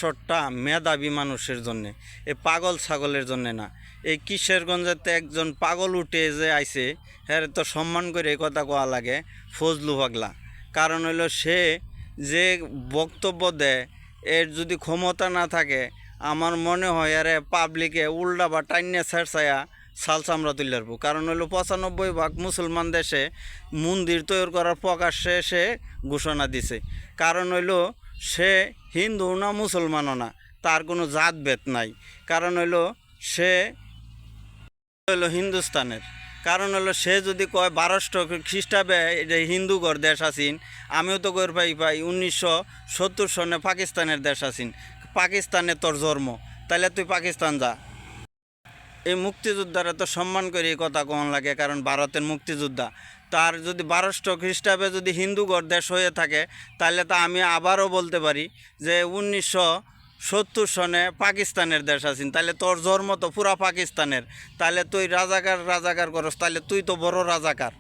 অবসরটা মেধাবী মানুষের জন্যে, এই পাগল ছাগলের জন্যে না। এই কিশোরগঞ্জেতে একজন পাগল উঠে যে আইছে, হ্যাঁ তো সম্মান করে এই কথা কোয়া লাগে ফজলু পাগলা। কারণ হইল সে যে বক্তব্য দেয়, এর যদি ক্ষমতা না থাকে, আমার মনে হয় আরে পাবলিকে উল্টা বা টাইনে ছেড়ছায়া সাল চামড়া তুলে রাখবো। কারণ হইলো 95% মুসলমান দেশে মন্দির তৈরি করার প্রকাশ্যে সে ঘোষণা দিছে। কারণ হইলো সে হিন্দু না মুসলমানও না, তার কোনো জাতভেদ নাই। কারণ হইলো সে হইলো হিন্দুস্তানের। কারণ হলো সে যদি কয় 1200 খ্রিস্টাব্দে এটা হিন্দুগর দেশ আছিন, আমিও তো কই পাই 1970 সনে পাকিস্তানের দেশ আছিন। পাকিস্তানে তোর জন্ম, তাহলে তুই পাকিস্তান যা। এই মুক্তিযোদ্ধারা তো সম্মান করে এই কথা কখন লাগে, কারণ ভারতের মুক্তিযোদ্ধা। তার যদি 1200 খ্রিস্টাব্দে যদি হিন্দুগর দেশ হয়ে থাকে, তাহলে তো আমি আবারও বলতে পারি যে 1970 সনে পাকিস্তানের দেশ আছেন। তাহলে তোর জন্ম তো পুরা পাকিস্তানের, তাহলে তুই রাজাকার করস, তাহলে তুই তো বড় রাজাকার।